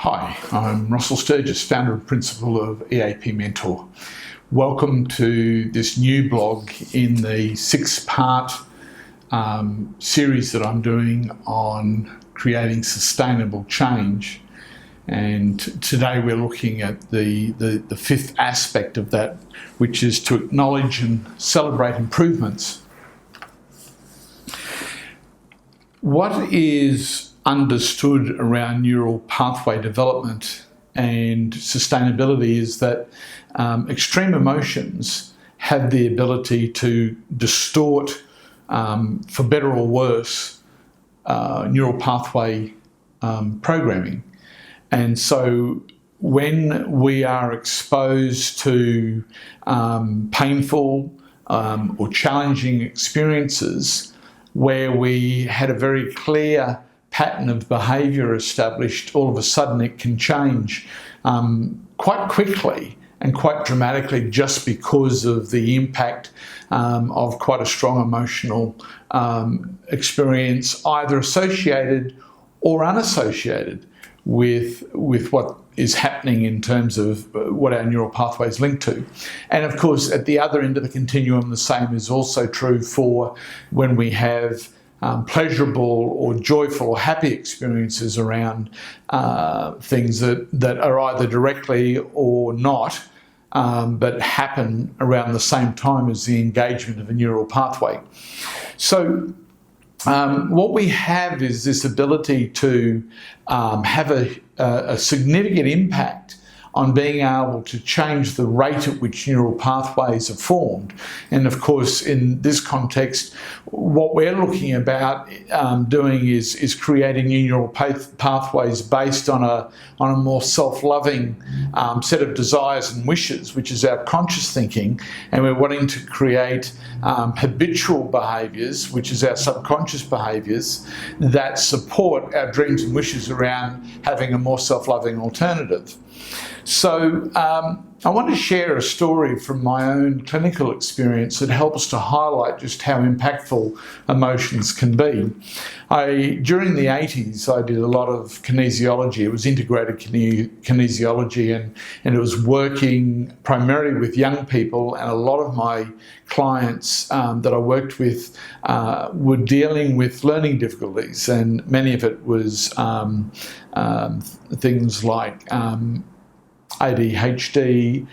Hi, I'm Russell Sturgis, founder and principal of EAP Mentor. Welcome to this new blog in the 6-part series that I'm doing on creating sustainable change. And today we're looking at the fifth aspect of that, which is to acknowledge and celebrate improvements. What is understood around neural pathway development and sustainability is that extreme emotions have the ability to distort, for better or worse, neural pathway programming. And so when we are exposed to painful or challenging experiences where we had a very clear pattern of behaviour established, all of a sudden it can change quite quickly and quite dramatically just because of the impact of quite a strong emotional experience, either associated or unassociated with what is happening in terms of what our neural pathway is linked to. And of course, at the other end of the continuum, the same is also true for when we have pleasurable or joyful or happy experiences around things that are either directly or not, but happen around the same time as the engagement of a neural pathway. So what we have is this ability to have a significant impact on being able to change the rate at which neural pathways are formed. And of course, in this context, what we're looking about doing is creating new neural pathways based on a more self-loving set of desires and wishes, which is our conscious thinking. And we're wanting to create habitual behaviours, which is our subconscious behaviours, that support our dreams and wishes around having a more self-loving alternative. So I want to share a story from my own clinical experience that helps to highlight just how impactful emotions can be. During the 80s, I did a lot of kinesiology. It was integrated kinesiology, and it was working primarily with young people, and a lot of my clients that I worked with were dealing with learning difficulties, and many of it was things like ADHD,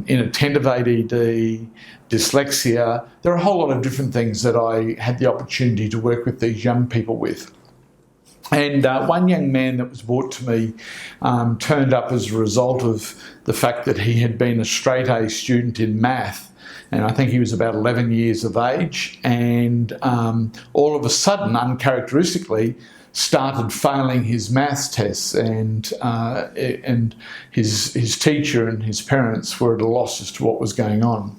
inattentive ADD, dyslexia. There are a whole lot of different things that I had the opportunity to work with these young people with. And one young man that was brought to me turned up as a result of the fact that he had been a straight A student in math. And I think he was about 11 years of age, and all of a sudden, uncharacteristically, started failing his maths tests, and his teacher and his parents were at a loss as to what was going on.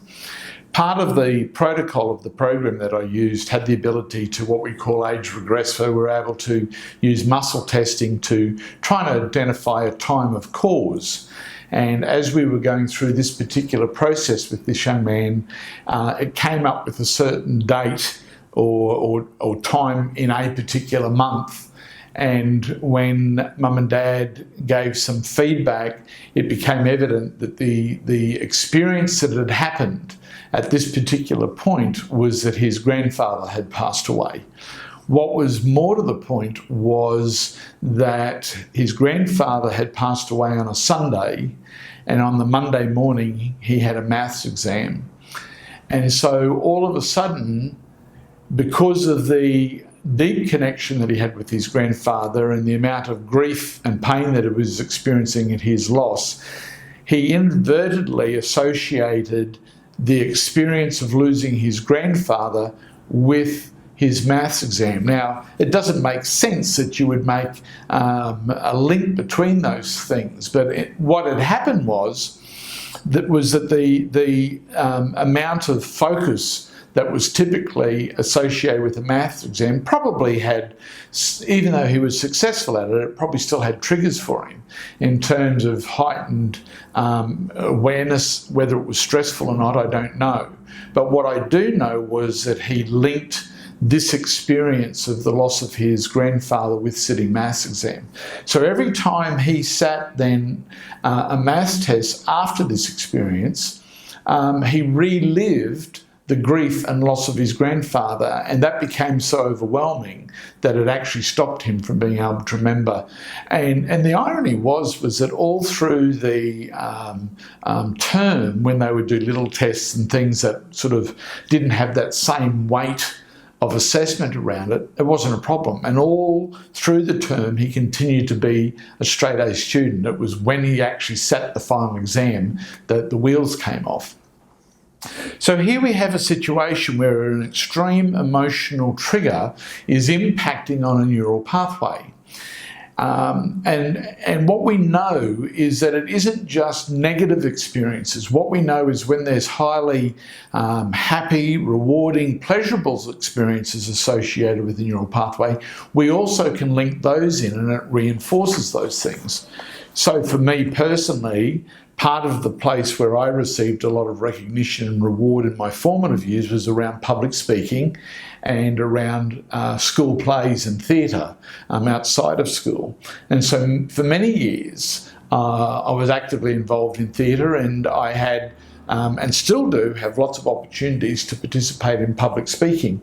Part of the protocol of the program that I used had the ability to what we call age regress, so we're able to use muscle testing to try and identify a time of cause. And as we were going through this particular process with this young man, it came up with a certain date or time in a particular month. And when Mum and Dad gave some feedback, it became evident that the experience that had happened at this particular point was that his grandfather had passed away. What was more to the point was that his grandfather had passed away on a Sunday, and on the Monday morning he had a maths exam. And so all of a sudden, because of the deep connection that he had with his grandfather and the amount of grief and pain that he was experiencing at his loss, he inadvertently associated the experience of losing his grandfather with his maths exam. Now, it doesn't make sense that you would make a link between those things, but what had happened was that the amount of focus that was typically associated with the maths exam probably had, even though he was successful at it, it probably still had triggers for him in terms of heightened awareness. Whether it was stressful or not, I don't know. But what I do know was that he linked this experience of the loss of his grandfather with sitting maths exam. So every time he sat then a maths test after this experience, he relived the grief and loss of his grandfather, and that became so overwhelming that it actually stopped him from being able to remember. And the irony was that all through the term, when they would do little tests and things that sort of didn't have that same weight of assessment around it, it wasn't a problem. And all through the term, he continued to be a straight A student. It was when he actually sat the final exam that the wheels came off. So here we have a situation where an extreme emotional trigger is impacting on a neural pathway. And what we know is that it isn't just negative experiences. What we know is when there's highly happy, rewarding, pleasurable experiences associated with the neural pathway, we also can link those in, and it reinforces those things. So for me personally, part of the place where I received a lot of recognition and reward in my formative years was around public speaking and around school plays and theatre outside of school. And so for many years, I was actively involved in theatre, and I had and still do have lots of opportunities to participate in public speaking.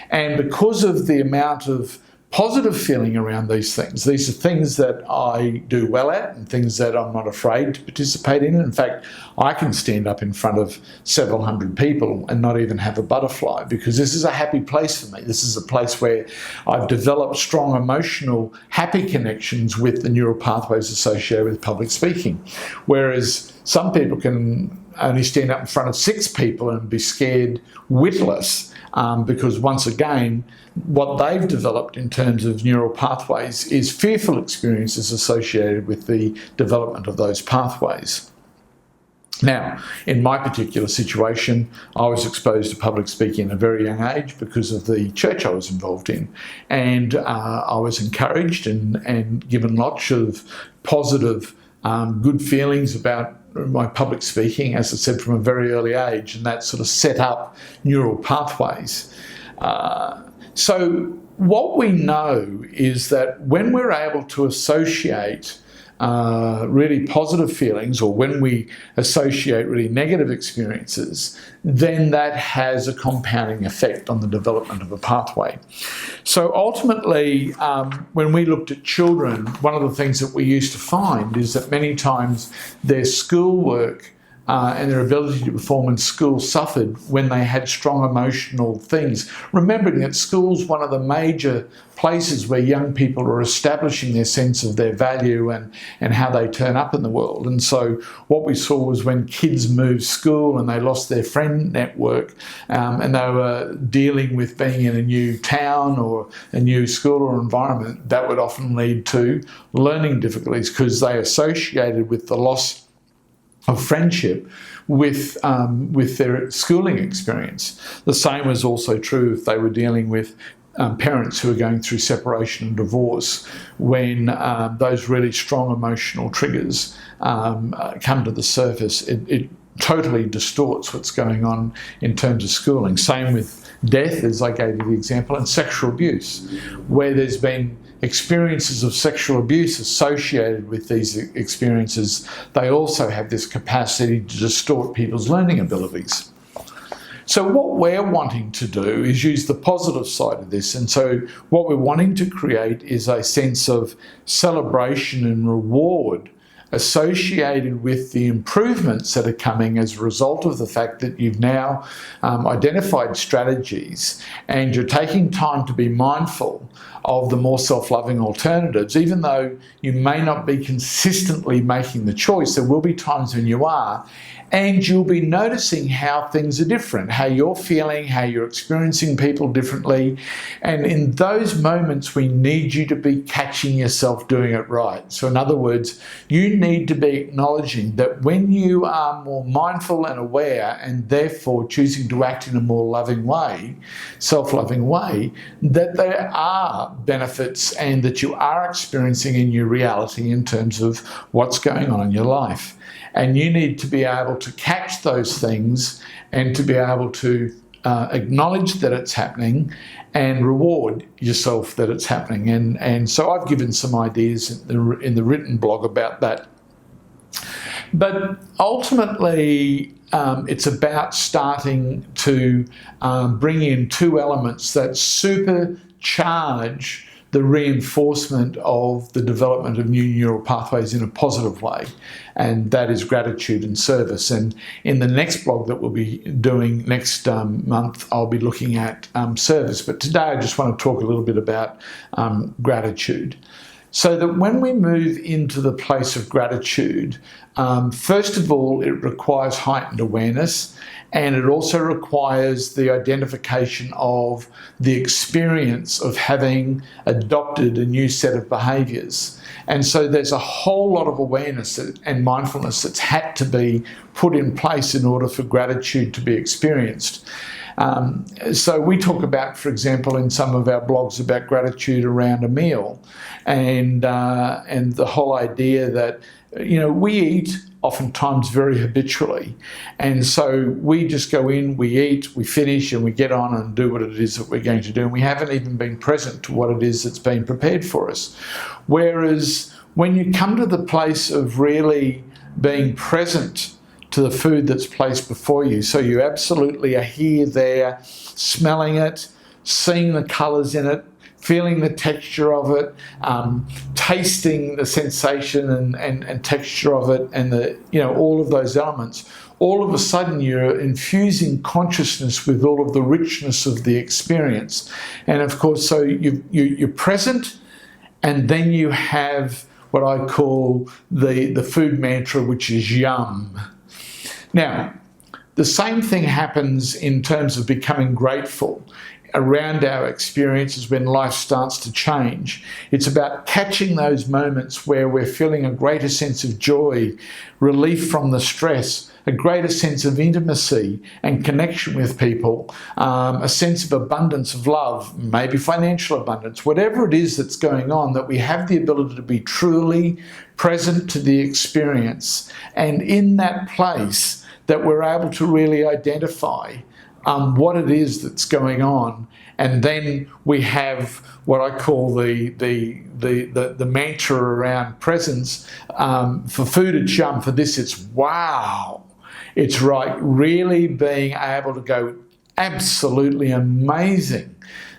And because of the amount of positive feeling around these are things that I do well at and things that I'm not afraid to participate in. In fact, I can stand up in front of several hundred people and not even have a butterfly, because this is a happy place for me. This is a place where I've developed strong emotional, happy connections with the neural pathways associated with public speaking. Whereas some people can only stand up in front of 6 people and be scared witless, because once again, what they've developed in terms of neural pathways is fearful experiences associated with the development of those pathways. Now, in my particular situation, I was exposed to public speaking at a very young age because of the church I was involved in. And I was encouraged and given lots of positive, good feelings about my public speaking, as I said, from a very early age, and that sort of set up neural pathways. So what we know is that when we're able to associate really positive feelings, or when we associate really negative experiences, then that has a compounding effect on the development of a pathway. So ultimately, when we looked at children, one of the things that we used to find is that many times their schoolwork and their ability to perform in school suffered when they had strong emotional things. Remembering that school's one of the major places where young people are establishing their sense of their value and how they turn up in the world. And so what we saw was when kids moved school and they lost their friend network, and they were dealing with being in a new town or a new school or environment, that would often lead to learning difficulties because they associated with the loss of friendship with their schooling experience. The same was also true if they were dealing with parents who are going through separation and divorce. When those really strong emotional triggers come to the surface, it totally distorts what's going on in terms of schooling. Same with death, as I gave you the example, and sexual abuse, where there's been experiences of sexual abuse associated with these experiences. They also have this capacity to distort people's learning abilities. So what we're wanting to do is use the positive side of this. And so what we're wanting to create is a sense of celebration and reward associated with the improvements that are coming as a result of the fact that you've now identified strategies and you're taking time to be mindful of the more self-loving alternatives. Even though you may not be consistently making the choice, there will be times when you are, and you'll be noticing how things are different, how you're feeling, how you're experiencing people differently. And in those moments, we need you to be catching yourself doing it right. So in other words, you need to be acknowledging that when you are more mindful and aware, and therefore choosing to act in a more loving way, self-loving way, that there are benefits and that you are experiencing in your reality in terms of what's going on in your life. And you need to be able to catch those things and to be able to acknowledge that it's happening and reward yourself that it's happening. And so I've given some ideas in the written blog about that. But ultimately, it's about starting to bring in two elements that supercharge the reinforcement of the development of new neural pathways in a positive way, and that is gratitude and service. And in the next blog that we'll be doing next month, I'll be looking at service. But today I just want to talk a little bit about gratitude. So that when we move into the place of gratitude, first of all, it requires heightened awareness, and it also requires the identification of the experience of having adopted a new set of behaviours. And so there's a whole lot of awareness and mindfulness that's had to be put in place in order for gratitude to be experienced. So we talk about, for example, in some of our blogs about gratitude around a meal, and the whole idea that, you know, we eat oftentimes very habitually, and so we just go in, we eat, we finish, and we get on and do what it is that we're going to do, and we haven't even been present to what it is that's been prepared for us. Whereas when you come to the place of really being present to the food that's placed before you, so you absolutely are here, there, smelling it, seeing the colours in it, feeling the texture of it, tasting the sensation and texture of it, and all of those elements. All of a sudden you're infusing consciousness with all of the richness of the experience. And of course, so you're present, and then you have what I call the food mantra, which is yum. Now, the same thing happens in terms of becoming grateful around our experiences when life starts to change. It's about catching those moments where we're feeling a greater sense of joy, relief from the stress, a greater sense of intimacy and connection with people, a sense of abundance of love, maybe financial abundance, whatever it is that's going on, that we have the ability to be truly present to the experience. And in that place, that we're able to really identify what it is that's going on, and then we have what I call the mantra around presence. For food, it's yum. For this, it's wow. It's right. Really being able to go, absolutely amazing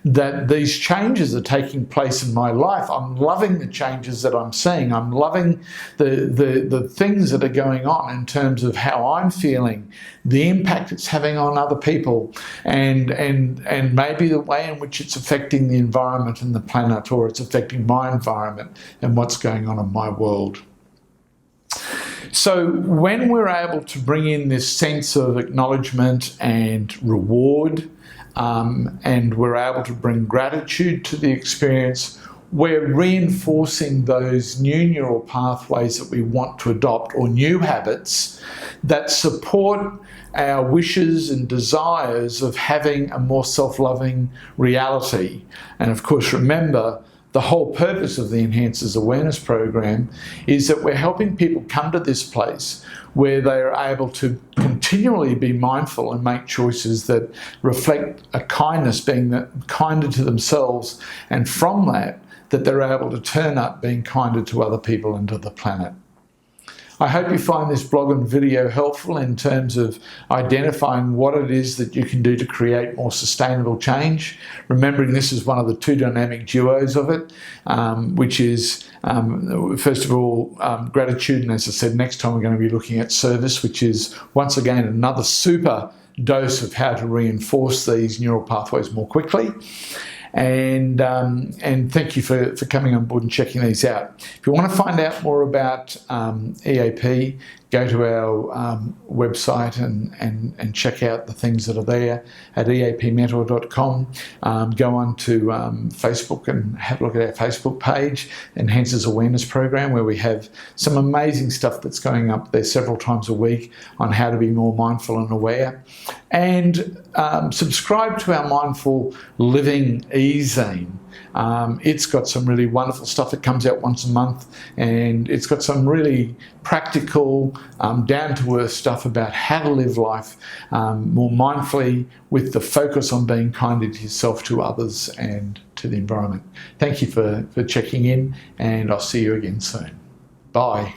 that these changes are taking place in my life. I'm loving the changes that I'm seeing. I'm loving the things that are going on in terms of how I'm feeling, the impact it's having on other people, and maybe the way in which it's affecting the environment and the planet, or it's affecting my environment and what's going on in my world. So when we're able to bring in this sense of acknowledgement and reward, and we're able to bring gratitude to the experience, we're reinforcing those new neural pathways that we want to adopt, or new habits that support our wishes and desires of having a more self-loving reality. And of course, remember, the whole purpose of the Enhancers Awareness Program is that we're helping people come to this place where they are able to continually be mindful and make choices that reflect a kindness, being kinder to themselves, and from that they're able to turn up being kinder to other people and to the planet. I hope you find this blog and video helpful in terms of identifying what it is that you can do to create more sustainable change. Remembering this is one of the two dynamic duos of it, which is, first of all, gratitude. And as I said, next time we're going to be looking at service, which is, once again, another super dose of how to reinforce these neural pathways more quickly. And thank you for coming on board and checking these out. If you want to find out more about EAP, go to our website and check out the things that are there at eapmentor.com. Go on to Facebook and have a look at our Facebook page, Enhancers Awareness Program, where we have some amazing stuff that's going up there several times a week on how to be more mindful and aware. And subscribe to our Mindful Living e-zine, It's got some really wonderful stuff that comes out once a month, and it's got some really practical, down-to-earth stuff about how to live life more mindfully, with the focus on being kinder to yourself, to others, and to the environment. Thank you for checking in, and I'll see you again soon. Bye.